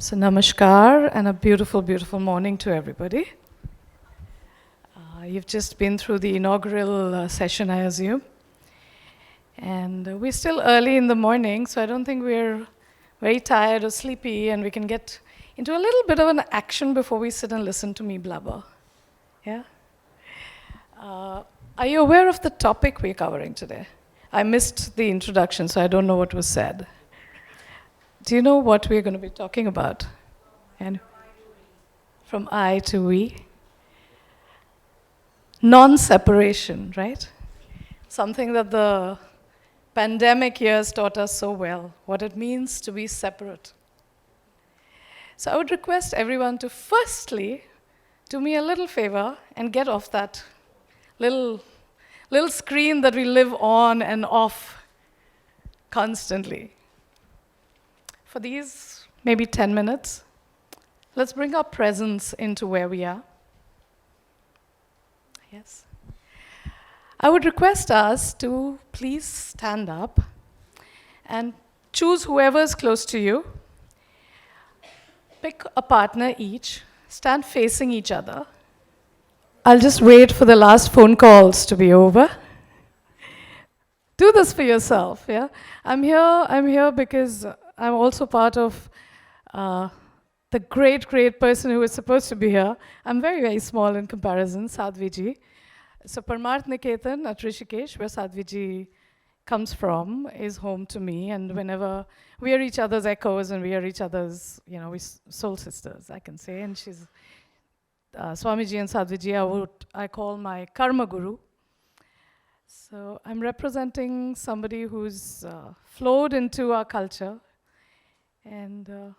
So namaskar and a beautiful, beautiful morning to everybody. You've just been through the inaugural session, I assume. And we're still early in the morning, so I don't think we're very tired or sleepy, and we can get into a little bit of an action before we sit and listen to me blabber. Yeah? Are you aware of the topic we're covering today? I missed the introduction, so I don't know what was said. Do you know what we're going to be talking about? And from I to we. Non-separation, right? Something that the pandemic years taught us so well, what it means to be separate. So I would request everyone to firstly do me a little favor and get off that little screen that we live on and off constantly. For these maybe 10 minutes, let's bring our presence into where we are. Yes. I would request us to please stand up and choose whoever is close to you. Pick a partner each. Stand facing each other. I'll just wait for the last phone calls to be over. Do this for yourself, yeah? I'm here because I'm also part of the great person who is supposed to be here. I'm very, very small in comparison, Sadhviji. So Parmarth Niketan at Rishikesh, where Sadhviji comes from, is home to me. And whenever we are each other's echoes and we are each other's, we're soul sisters, I can say. And she's Swamiji and Sadhviji, I call my karma guru. So I'm representing somebody who's flowed into our culture. And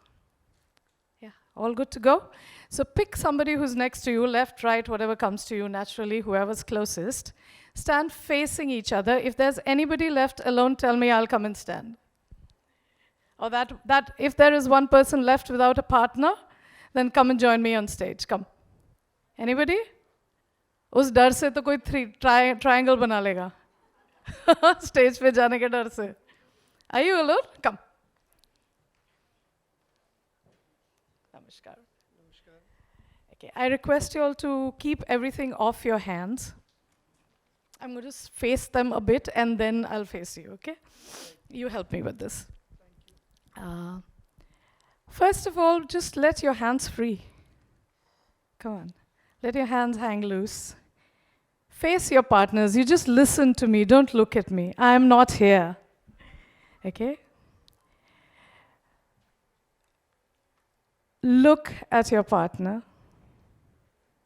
all good to go? So pick somebody who's next to you, left, right, whatever comes to you naturally, whoever's closest. Stand facing each other. If there's anybody left alone, tell me, I'll come and stand. Or that if there is one person left without a partner, then come and join me on stage. Come. Anybody? उस डर से तो कोई triangle बना लेगा. Stage पे जाने के डर से. Are you alone? Come. Namaskar. Okay, I request you all to keep everything off your hands. I'm going to face them a bit and then I'll face you, okay? You help me with this. First of all, just let your hands free. Come on. Let your hands hang loose. Face your partners. You just listen to me. Don't look at me. I'm not here. Okay? Look at your partner.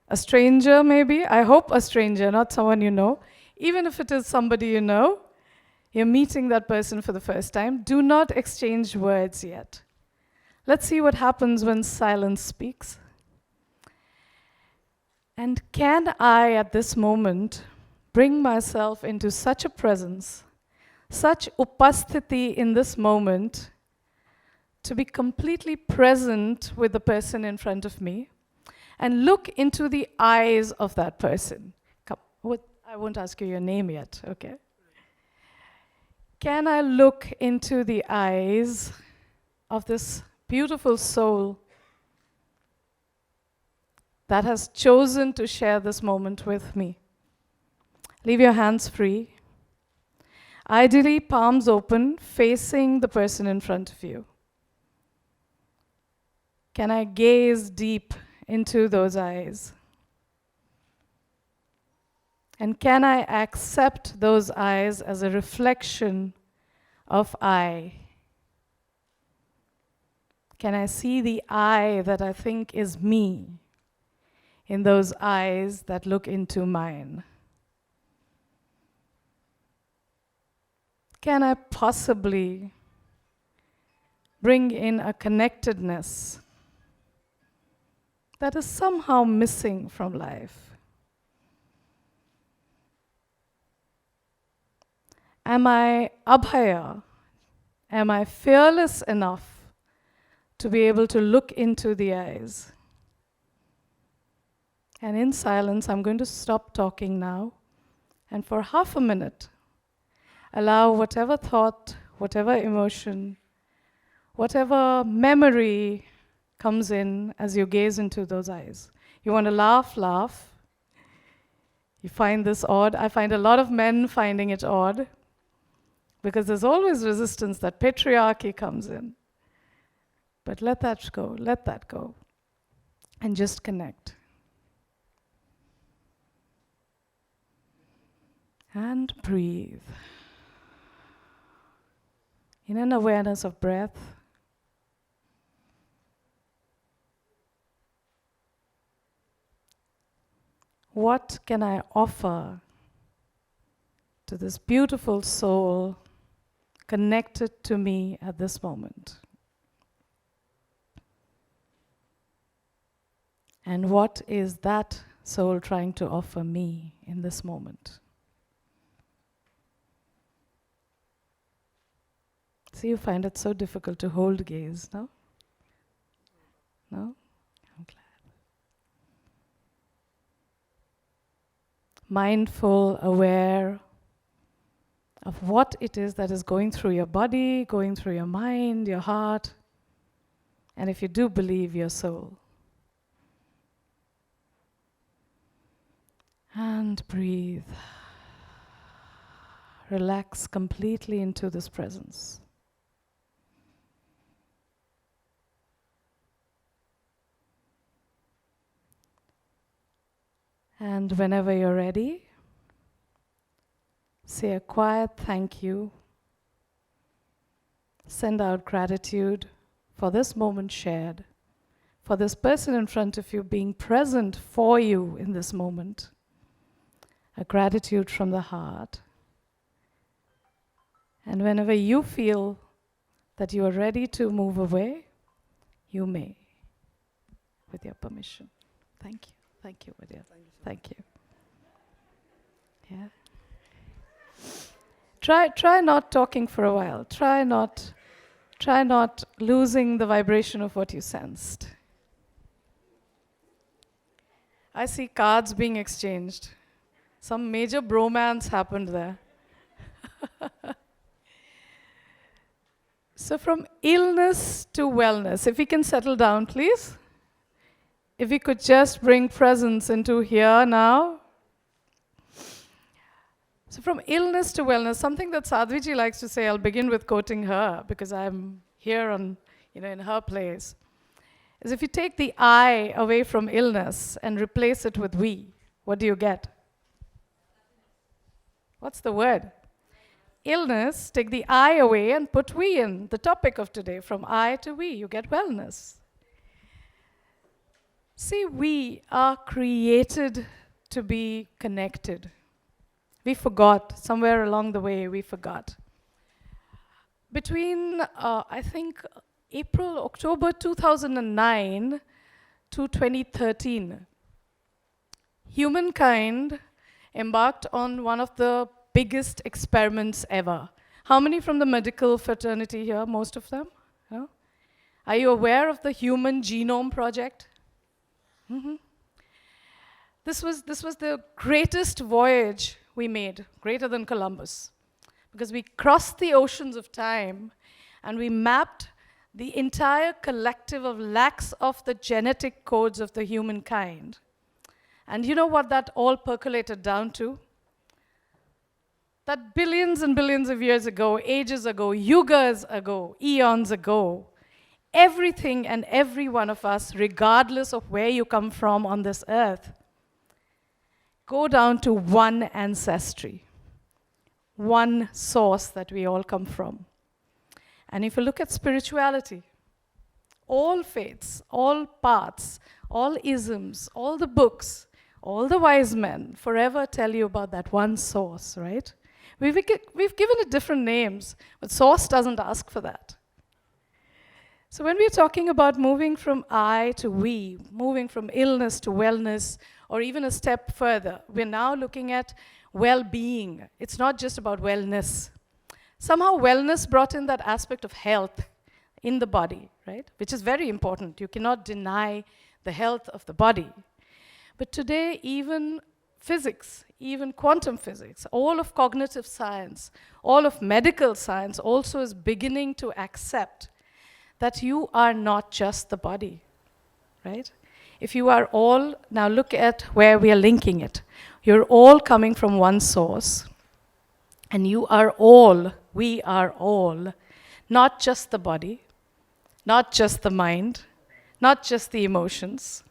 A stranger, maybe. I hope a stranger, not someone you know. Even if it is somebody you know, you're meeting that person for the first time. Do not exchange words yet. Let's see what happens when silence speaks. And can I, at this moment, bring myself into such a presence, such upasthiti in this moment, to be completely present with the person in front of me and look into the eyes of that person. Come, I won't ask you your name yet, okay? Can I look into the eyes of this beautiful soul that has chosen to share this moment with me? Leave your hands free. Ideally, palms open, facing the person in front of you. Can I gaze deep into those eyes? And can I accept those eyes as a reflection of I? Can I see the I that I think is me in those eyes that look into mine? Can I possibly bring in a connectedness that is somehow missing from life? Am I abhaya? Am I fearless enough to be able to look into the eyes? And in silence, I'm going to stop talking now, and for half a minute, allow whatever thought, whatever emotion, whatever memory comes in as you gaze into those eyes. You want to laugh, laugh. You find this odd. I find a lot of men finding it odd because there's always resistance, that patriarchy comes in. But let that go, and just connect. And breathe. In an awareness of breath. What can I offer to this beautiful soul connected to me at this moment? And what is that soul trying to offer me in this moment? See, you find it so difficult to hold gaze, no? No? I'm glad. Mindful, aware of what it is that is going through your body, going through your mind, your heart, and if you do believe, your soul. And breathe. Relax completely into this presence. And whenever you're ready, say a quiet thank you. Send out gratitude for this moment shared, for this person in front of you being present for you in this moment. A gratitude from the heart. And whenever you feel that you are ready to move away, you may, with your permission. Thank you. Thank you, my dear. Thank you. Yeah. Try not talking for a while. Try not losing the vibration of what you sensed. I see cards being exchanged. Some major bromance happened there. So from illness to wellness, if we can settle down, please. If we could just bring presence into here now. So from illness to wellness, something that Sadhviji likes to say, I'll begin with quoting her because I'm here on, in her place, is if you take the I away from illness and replace it with we, what do you get? What's the word? Illness, take the I away and put we in. The topic of today, from I to we, you get wellness. See, we are created to be connected. We forgot, somewhere along the way, we forgot. Between, I think, October 2009 to 2013, humankind embarked on one of the biggest experiments ever. How many from the medical fraternity here? Most of them? No? Are you aware of the Human Genome Project? Mm-hmm. This was the greatest voyage we made, greater than Columbus, because we crossed the oceans of time and we mapped the entire collective of lakhs of the genetic codes of the humankind. And you know what that all percolated down to? That billions and billions of years ago, ages ago, yugas ago, eons ago, everything and every one of us, regardless of where you come from on this earth, go down to one ancestry, one source that we all come from. And if you look at spirituality, all faiths, all paths, all isms, all the books, all the wise men forever tell you about that one source, right? We've given it different names, but source doesn't ask for that. So when we're talking about moving from I to we, moving from illness to wellness, or even a step further, we're now looking at well-being. It's not just about wellness. Somehow wellness brought in that aspect of health in the body, right? Which is very important. You cannot deny the health of the body. But today, even physics, even quantum physics, all of cognitive science, all of medical science also is beginning to accept that you are not just the body. right? If you are all, now look at where we are linking it. You're all coming from one source, and you are all, we are all, not just the body, not just the mind, not just the emotions.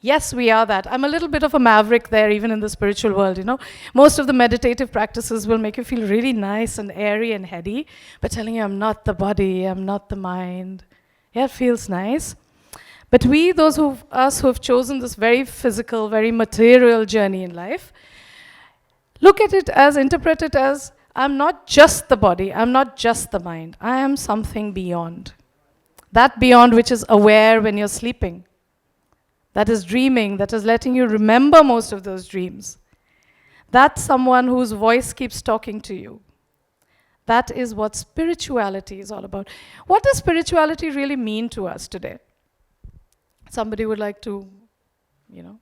Yes, we are that. I'm a little bit of a maverick there, even in the spiritual world, you know. Most of the meditative practices will make you feel really nice and airy and heady, but telling you, I'm not the body, I'm not the mind. Yeah, it feels nice. But we, those of us who have chosen this very physical, very material journey in life, look at it as, interpret it as, I'm not just the body, I'm not just the mind, I am something beyond. That beyond which is aware when you're sleeping, that is dreaming, that is letting you remember most of those dreams. That's someone whose voice keeps talking to you. That is what spirituality is all about. What does spirituality really mean to us today? Somebody would like to, you know,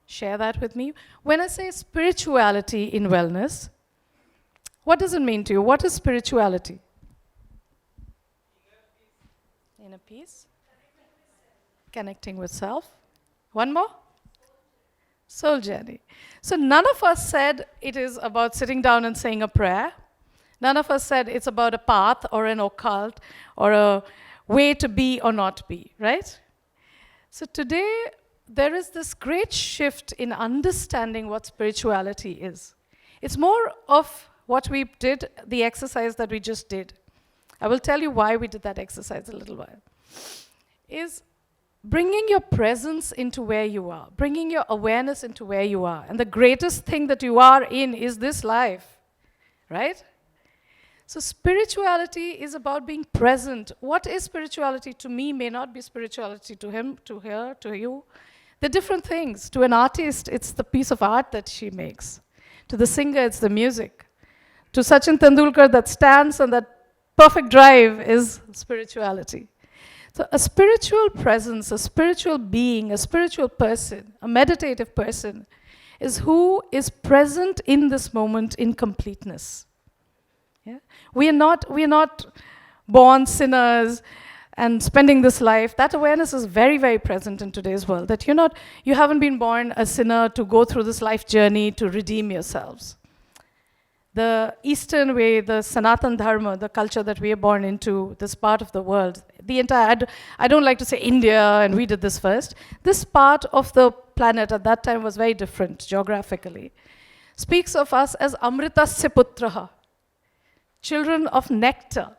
share that with me. When I say spirituality in wellness, what does it mean to you? What is spirituality? Inner peace. Connecting with self. One more? Soul journey. So none of us said it is about sitting down and saying a prayer. None of us said it's about a path or an occult or a way to be or not be, right? So today, there is this great shift in understanding what spirituality is. It's more of what we did, the exercise that we just did. I will tell you why we did that exercise a little while. Is bringing your presence into where you are, bringing your awareness into where you are. And the greatest thing that you are in is this life, right? So spirituality is about being present. What is spirituality to me may not be spirituality to him, to her, to you. They're different things. To an artist, it's the piece of art that she makes. To the singer, it's the music. To Sachin Tendulkar, that stance and that perfect drive is spirituality. So a spiritual presence, a spiritual being, a spiritual person, a meditative person is who is present in this moment in completeness. Yeah? We are not born sinners and spending this life. That awareness is very, very present in today's world, that you haven't been born a sinner to go through this life journey to redeem yourselves. The Eastern way, the Sanatan Dharma, the culture that we are born into, this part of the world, the entire, I don't like to say India and we did this first. This part of the planet at that time was very different geographically. Speaks of us as Amritasya Putraha, children of nectar,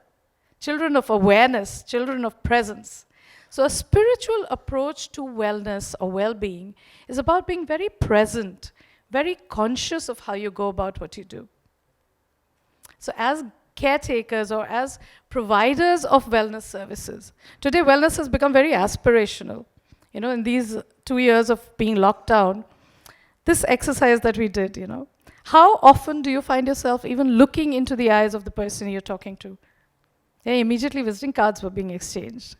children of awareness, children of presence. So a spiritual approach to wellness or well-being is about being very present, very conscious of how you go about what you do. So as caretakers or as providers of wellness services, today wellness has become very aspirational. You know, in these 2 years of being locked down, this exercise that we did, how often do you find yourself even looking into the eyes of the person you're talking to? Yeah, immediately visiting cards were being exchanged.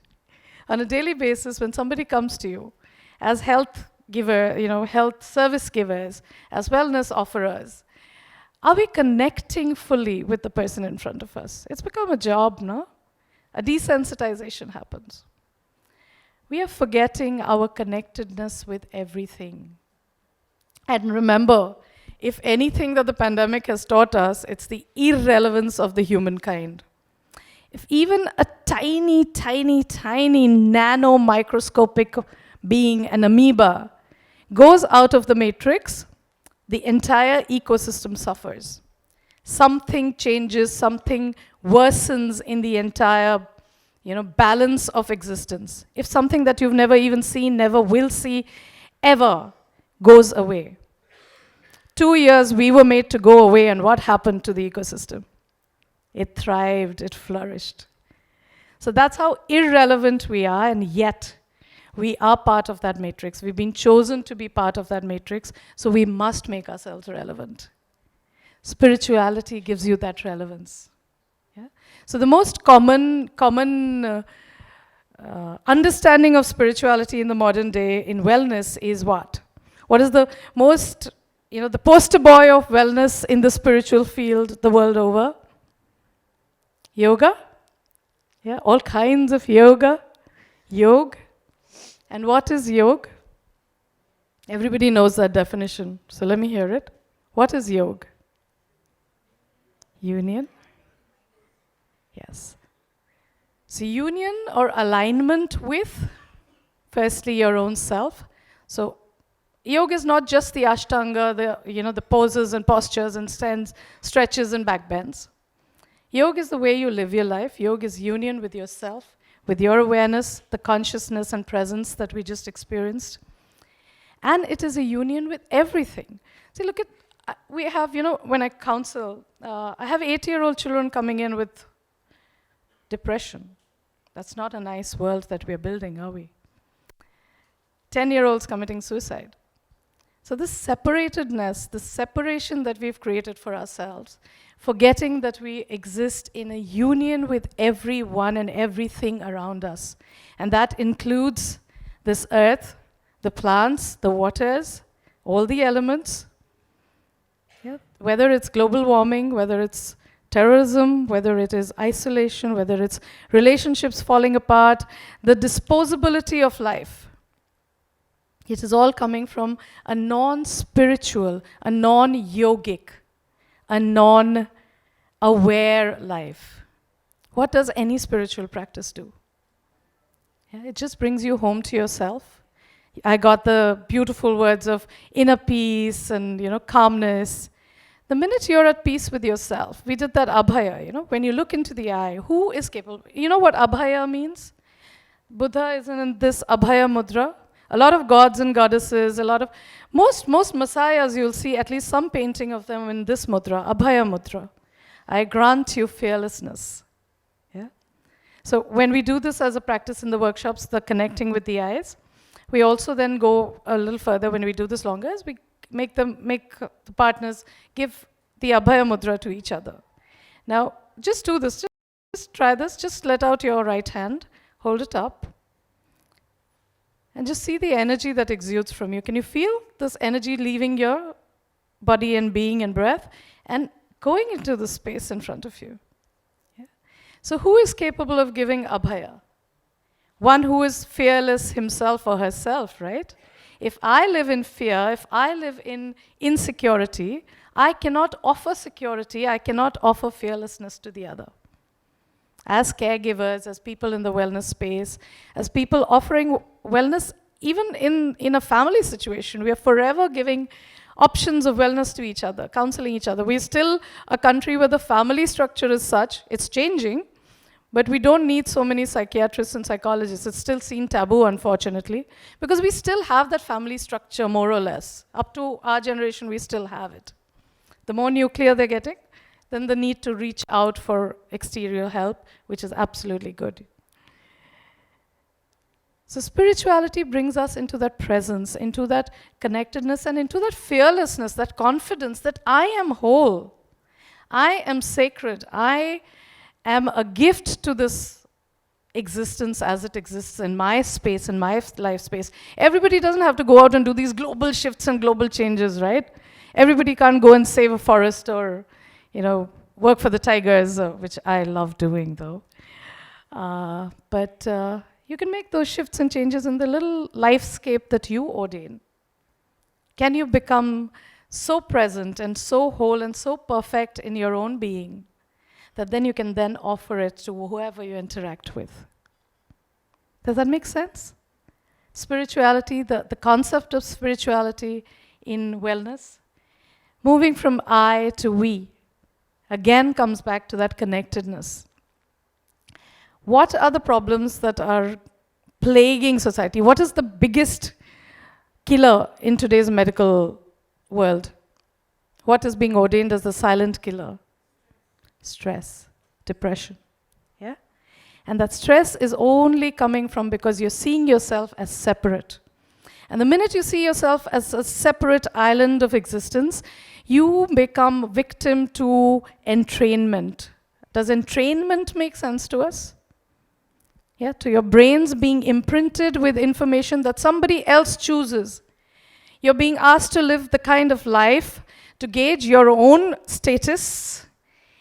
On a daily basis, when somebody comes to you as health giver, health service givers, as wellness offerers, are we connecting fully with the person in front of us? It's become a job, no? A desensitization happens. We are forgetting our connectedness with everything. And remember, if anything that the pandemic has taught us, it's the irrelevance of the humankind. If even a tiny, tiny, tiny nano microscopic being, an amoeba, goes out of the matrix, the entire ecosystem suffers. Something changes, something worsens in the entire, balance of existence. If something that you've never even seen, never will see, ever goes away. 2 years we were made to go away, and what happened to the ecosystem? It thrived, it flourished. So that's how irrelevant we are, and yet we are part of that matrix. We've been chosen to be part of that matrix, so we must make ourselves relevant. Spirituality gives you that relevance. Yeah? So the most common understanding of spirituality in the modern day in wellness is what? What is the most, the poster boy of wellness in the spiritual field the world over? Yoga? Yeah, all kinds of yoga. Yoga. And what is yoga? Everybody knows that definition, so let me hear it. What is yoga? Union? Yes. So union or alignment with, firstly, your own self. So yoga is not just the ashtanga, the poses and postures and stands, stretches and back bends. Yoga is the way you live your life. Yoga is union with yourself, with your awareness, the consciousness and presence that we just experienced. And it is a union with everything. See, look at, we have, when I counsel, I have 8-year-old children coming in with depression. That's not a nice world that we're building, are we? 10-year-olds committing suicide. So this separatedness, the separation that we've created for ourselves, forgetting that we exist in a union with everyone and everything around us. And that includes this earth, the plants, the waters, all the elements. Yeah. Whether it's global warming, whether it's terrorism, whether it is isolation, whether it's relationships falling apart, the disposability of life. It is all coming from a non-spiritual, a non-yogic, a non-aware life. What does any spiritual practice do? Yeah, it just brings you home to yourself. I got the beautiful words of inner peace and calmness. The minute you're at peace with yourself, we did that abhaya, when you look into the eye, who is capable? You know what abhaya means? Buddha is in this abhaya mudra. A lot of gods and goddesses, most messiahs, you'll see at least some painting of them in this mudra, abhaya mudra. I grant you fearlessness. Yeah. So when we do this as a practice in the workshops, the connecting with the eyes, we also then go a little further when we do this longer, as we make the partners give the abhaya mudra to each other. Now, just do this, just try this, just let out your right hand, hold it up, and just see the energy that exudes from you. Can you feel this energy leaving your body and being and breath and going into the space in front of you? Yeah. So who is capable of giving abhaya? One who is fearless himself or herself, right? If I live in fear, if I live in insecurity, I cannot offer security, I cannot offer fearlessness to the other. As caregivers, as people in the wellness space, as people offering wellness, even in a family situation, we are forever giving options of wellness to each other, counseling each other. We're still a country where the family structure is such, it's changing, but we don't need so many psychiatrists and psychologists. It's still seen taboo, unfortunately, because we still have that family structure, more or less. Up to our generation, we still have it. The more nuclear they're getting, then the need to reach out for exterior help, which is absolutely good. So spirituality brings us into that presence, into that connectedness, and into that fearlessness, that confidence that I am whole, I am sacred, I am a gift to this existence as it exists in my space, in my life space. Everybody doesn't have to go out and do these global shifts and global changes, right? Everybody can't go and save a forest or work for the tigers, which I love doing, though. But you can make those shifts and changes in the little lifescape that you ordain. Can you become so present and so whole and so perfect in your own being that then you can then offer it to whoever you interact with? Does that make sense? Spirituality, the concept of spirituality in wellness, moving from I to we, again comes back to that connectedness. What are the problems that are plaguing society? What is the biggest killer in today's medical world? What is being ordained as the silent killer? Stress, depression. Yeah? And that stress is only coming from because you're seeing yourself as separate. And the minute you see yourself as a separate island of existence, you become victim to entrainment. Does entrainment make sense to us? Yeah, to your brains being imprinted with information that somebody else chooses. You're being asked to live the kind of life to gauge your own status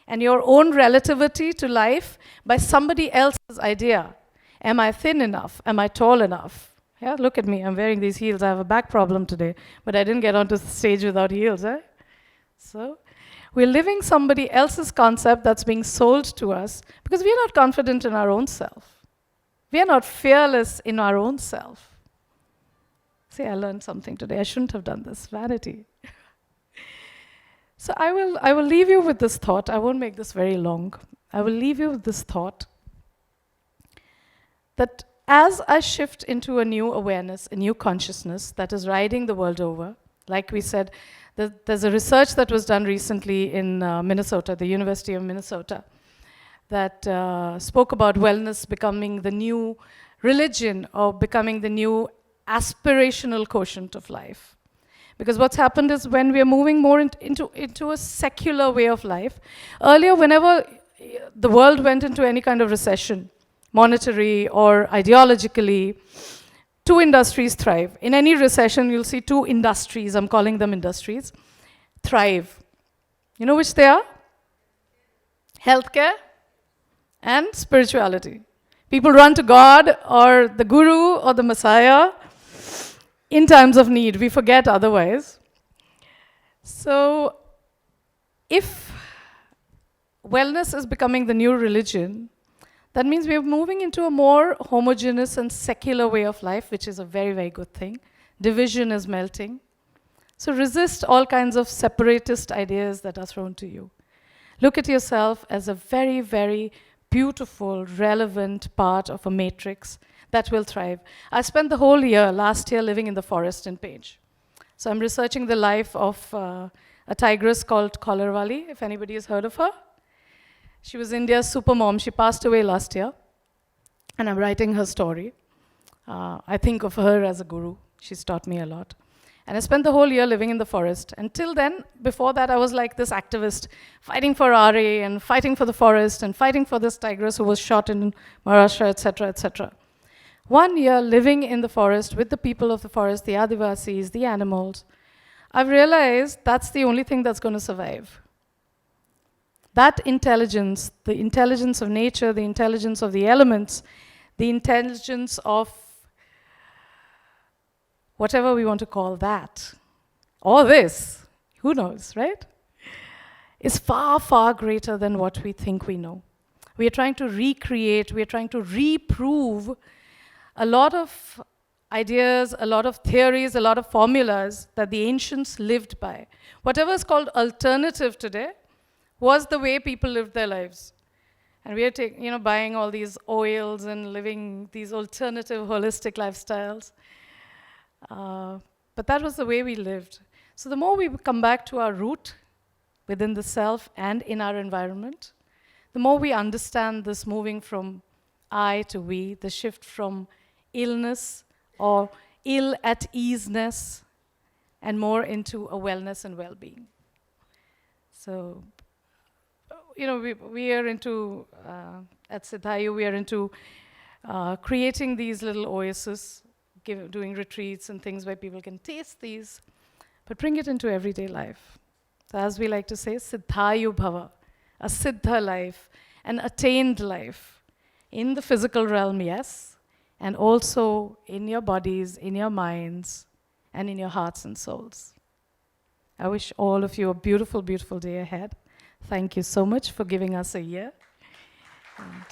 and your own relativity to life by somebody else's idea. Am I thin enough? Am I tall enough? Yeah, look at me. I'm wearing these heels. I have a back problem today, but I didn't get onto the stage without heels, eh? So, we're living somebody else's concept that's being sold to us because we're not confident in our own self. We are not fearless in our own self. See, I learned something today. I shouldn't have done this. Vanity. So I will leave you with this thought. I won't make this very long. I will leave you with this thought that as I shift into a new awareness, a new consciousness that is riding the world over, like we said, there's a research that was done recently in Minnesota, the University of Minnesota, that spoke about wellness becoming the new religion or becoming the new aspirational quotient of life. Because what's happened is when we are moving more into a secular way of life, earlier, whenever the world went into any kind of recession, monetary or ideologically, two industries thrive. In any recession, you'll see two industries, I'm calling them industries, thrive. You know which they are? Healthcare and spirituality. People run to God or the Guru or the Messiah in times of need. We forget otherwise. So, if wellness is becoming the new religion, that means we are moving into a more homogeneous and secular way of life, which is a very, very good thing. Division is melting. So resist all kinds of separatist ideas that are thrown to you. Look at yourself as a very, very beautiful, relevant part of a matrix that will thrive. I spent the whole year, last year, living in the forest in Page. So I'm researching the life of a tigress called Collarwali, if anybody has heard of her. She was India's super mom. She passed away last year. And I'm writing her story. I think of her as a guru. She's taught me a lot. And I spent the whole year living in the forest. Until then, before that, I was like this activist, fighting for RA and fighting for the forest and fighting for this tigress who was shot in Maharashtra, etc., etc. 1 year living in the forest with the people of the forest, the Adivasis, the animals, I've realized that's the only thing that's going to survive. That intelligence, the intelligence of nature, the intelligence of the elements, the intelligence of whatever we want to call that, or this, who knows, right? Is far, far greater than what we think we know. We are trying to recreate, we are trying to reprove a lot of ideas, a lot of theories, a lot of formulas that the ancients lived by. Whatever is called alternative today was the way people lived their lives. And we are buying all these oils and living these alternative, holistic lifestyles. But that was the way we lived. So the more we come back to our root within the self and in our environment, the more we understand this moving from I to we, the shift from illness or ill at easeness and more into a wellness and well-being. So, we are into, at Siddhayu, we are into creating these little oases, doing retreats and things where people can taste these, but bring it into everyday life. So as we like to say, Siddhayu Bhava, a Siddha life, an attained life, in the physical realm, yes, and also in your bodies, in your minds, and in your hearts and souls. I wish all of you a beautiful, beautiful day ahead. Thank you so much for giving us a year. And